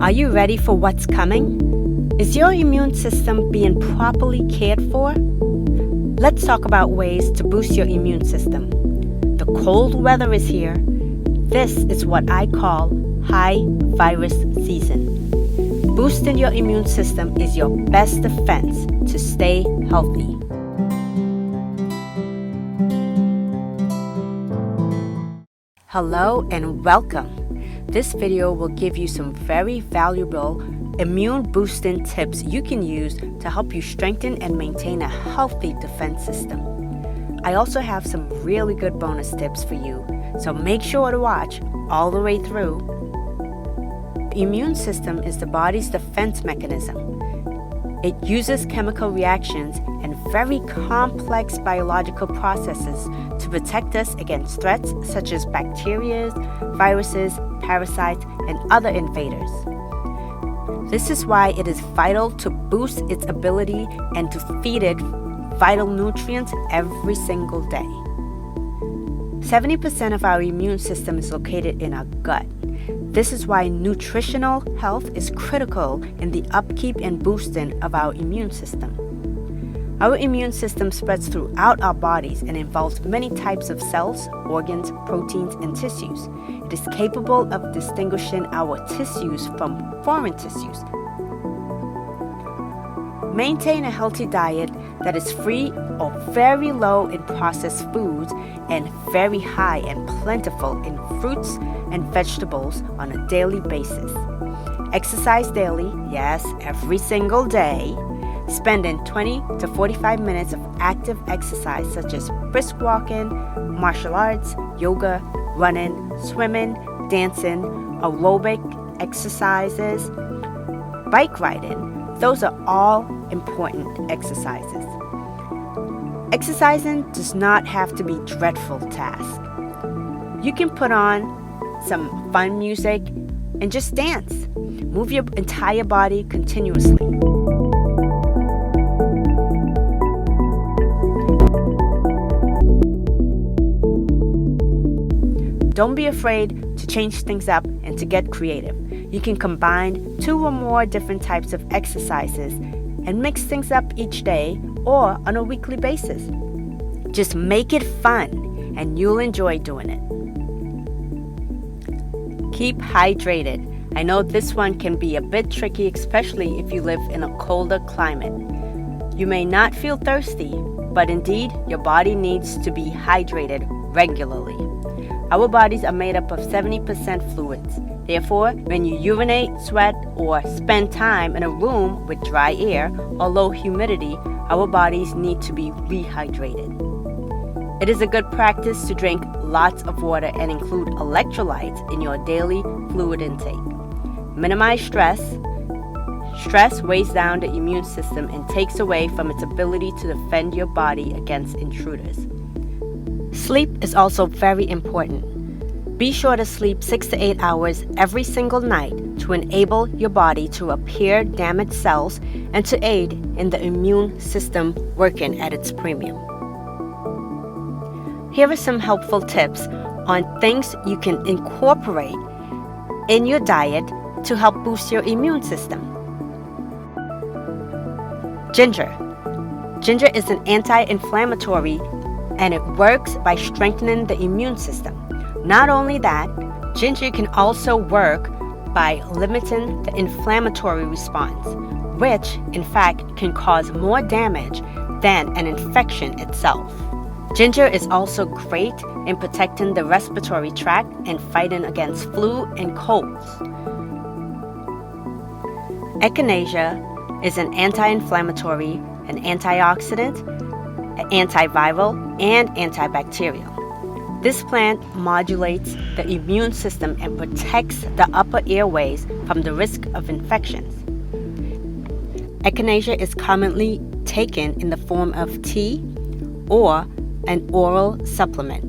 Are you ready for what's coming? Is your immune system being properly cared for? Let's talk about ways to boost your immune system. The cold weather is here. This is what I call high virus season. Boosting your immune system is your best defense to stay healthy. Hello and welcome. This video will give you some very valuable immune boosting tips you can use to help you strengthen and maintain a healthy defense system. I also have some really good bonus tips for you, so make sure to watch all the way through. The immune system is the body's defense mechanism. It uses chemical reactions and very complex biological processes to protect us against threats such as bacteria, viruses, parasites, and other invaders. This is why it is vital to boost its ability and to feed it vital nutrients every single day. 70% of our immune system is located in our gut. This is why nutritional health is critical in the upkeep and boosting of our immune system. Our immune system spreads throughout our bodies and involves many types of cells, organs, proteins, and tissues. It is capable of distinguishing our tissues from foreign tissues. Maintain a healthy diet that is free or very low in processed foods and very high and plentiful in fruits and vegetables on a daily basis. Exercise daily, yes, every single day. Spending 20 to 45 minutes of active exercise such as brisk walking, martial arts, yoga, running, swimming, dancing, aerobic exercises, bike riding. Those are all important exercises. Exercising does not have to be a dreadful task. You can put on some fun music and just dance. Move your entire body continuously. Don't be afraid to change things up and to get creative. You can combine 2 or more different types of exercises and mix things up each day or on a weekly basis. Just make it fun and you'll enjoy doing it. Keep hydrated. I know this one can be a bit tricky, especially if you live in a colder climate. You may not feel thirsty, but indeed your body needs to be hydrated regularly. Our bodies are made up of 70% fluids. Therefore, when you urinate, sweat, or spend time in a room with dry air or low humidity, our bodies need to be rehydrated. It is a good practice to drink lots of water and include electrolytes in your daily fluid intake. Minimize stress. Stress weighs down the immune system and takes away from its ability to defend your body against intruders. Sleep is also very important. Be sure to sleep 6 to 8 hours every single night to enable your body to repair damaged cells and to aid in the immune system working at its premium. Here are some helpful tips on things you can incorporate in your diet to help boost your immune system. Ginger. Ginger is an anti-inflammatory and it works by strengthening the immune system. Not only that, ginger can also work by limiting the inflammatory response, which in fact can cause more damage than an infection itself. Ginger is also great in protecting the respiratory tract and fighting against flu and colds. Echinacea is an anti-inflammatory, an antioxidant, antiviral, and antibacterial. This plant modulates the immune system and protects the upper airways from the risk of infections. Echinacea is commonly taken in the form of tea or an oral supplement.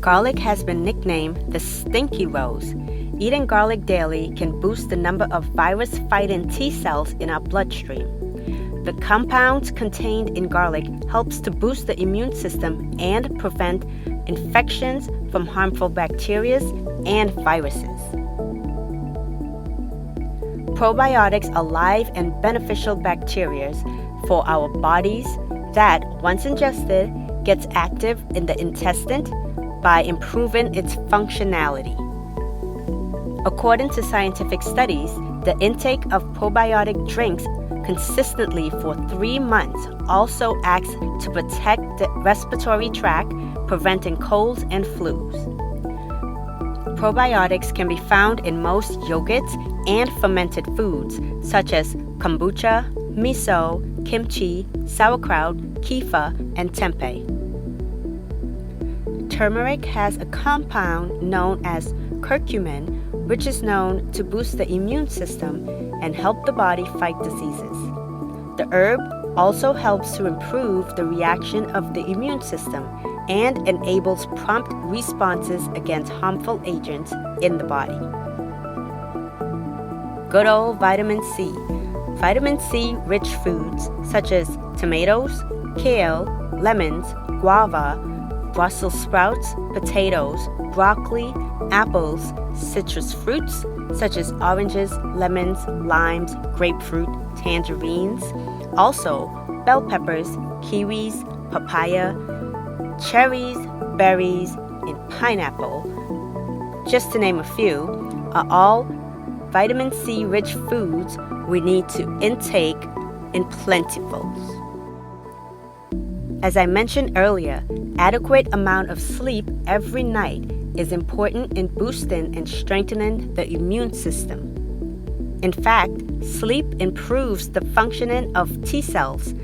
Garlic has been nicknamed the stinky rose. Eating garlic daily can boost the number of virus-fighting T cells in our bloodstream. The compounds contained in garlic helps to boost the immune system and prevent infections from harmful bacteria and viruses. Probiotics are live and beneficial bacteria for our bodies that, once ingested, gets active in the intestine by improving its functionality. According to scientific studies, the intake of probiotic drinks consistently for 3 months also acts to protect the respiratory tract, preventing colds and flus. Probiotics can be found in most yogurts and fermented foods such as kombucha, miso, kimchi, sauerkraut, kefir, and tempeh. Turmeric has a compound known as curcumin, which is known to boost the immune system and help the body fight diseases. The herb also helps to improve the reaction of the immune system and enables prompt responses against harmful agents in the body. Good old vitamin C. Vitamin C-rich foods such as tomatoes, kale, lemons, guava, Brussels sprouts, potatoes, broccoli, apples, citrus fruits such as oranges, lemons, limes, grapefruit, tangerines, also bell peppers, kiwis, papaya, cherries, berries, and pineapple, just to name a few, are all vitamin C-rich foods we need to intake in plentyfuls. As I mentioned earlier, adequate amount of sleep every night is important in boosting and strengthening the immune system. In fact, sleep improves the functioning of T cells,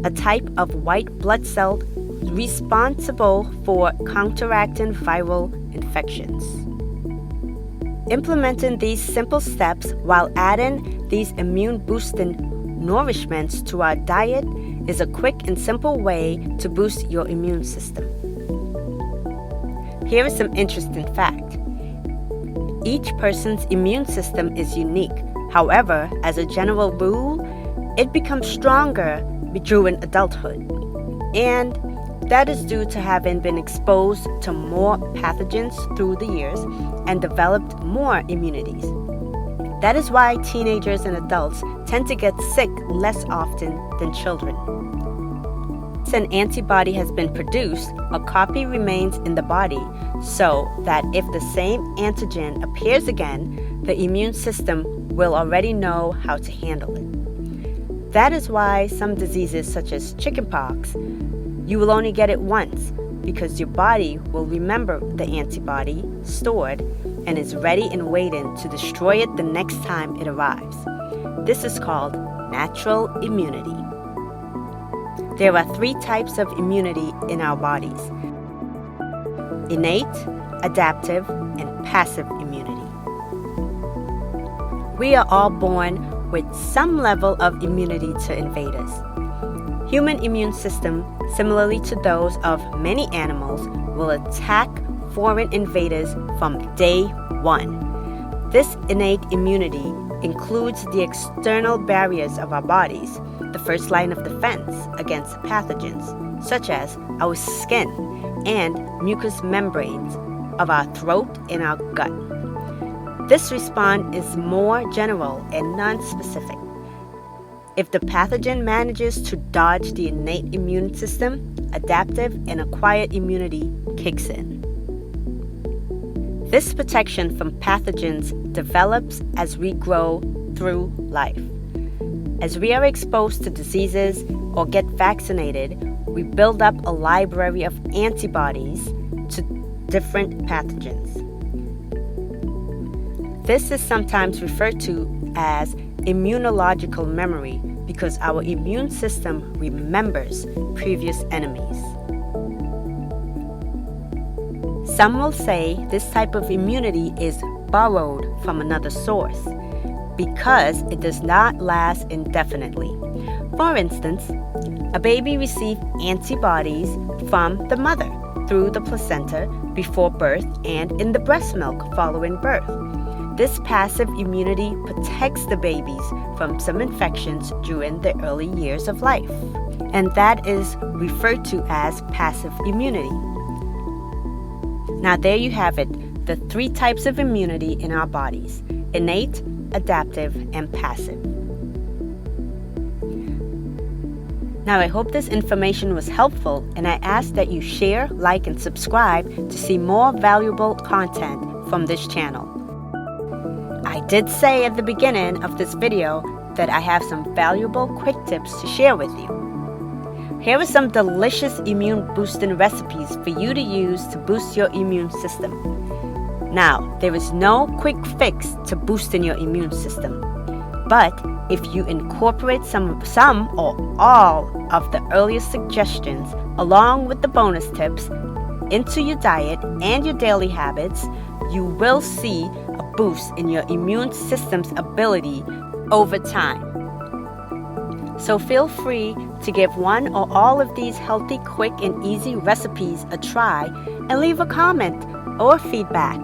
a type of white blood cell responsible for counteracting viral infections. Implementing these simple steps while adding these immune-boosting nourishments to our diet is a quick and simple way to boost your immune system. Here is some interesting fact. Each person's immune system is unique. However, as a general rule, it becomes stronger during adulthood. And that is due to having been exposed to more pathogens through the years and developed more immunities. That is why teenagers and adults tend to get sick less often than children. Once an antibody has been produced, a copy remains in the body so that if the same antigen appears again, the immune system will already know how to handle it. That is why some diseases such as chickenpox, you will only get it once because your body will remember the antibody stored and is ready and waiting to destroy it the next time it arrives. This is called natural immunity. There are 3 types of immunity in our bodies: innate, adaptive, and passive immunity. We are all born with some level of immunity to invaders. Human immune system, similarly to those of many animals, will attack foreign invaders from day one. This innate immunity includes the external barriers of our bodies, the first line of defense against pathogens, such as our skin and mucous membranes of our throat and our gut. This response is more general and non-specific. If the pathogen manages to dodge the innate immune system, adaptive and acquired immunity kicks in. This protection from pathogens develops as we grow through life. As we are exposed to diseases or get vaccinated, we build up a library of antibodies to different pathogens. This is sometimes referred to as immunological memory because our immune system remembers previous enemies. Some will say this type of immunity is borrowed from another source because it does not last indefinitely. For instance, a baby receives antibodies from the mother through the placenta before birth and in the breast milk following birth. This passive immunity protects the babies from some infections during the early years of life, and that is referred to as passive immunity. Now there you have it, the 3 types of immunity in our bodies: innate, adaptive, and passive. Now, I hope this information was helpful, and I ask that you share, like, and subscribe to see more valuable content from this channel. I did say at the beginning of this video that I have some valuable quick tips to share with you. Here are some delicious immune boosting recipes for you to use to boost your immune system. Now, there is no quick fix to boosting your immune system, but if you incorporate some or all of the earlier suggestions along with the bonus tips into your diet and your daily habits, you will see a boost in your immune system's ability over time. So feel free to give one or all of these healthy, quick, and easy recipes a try and leave a comment or feedback.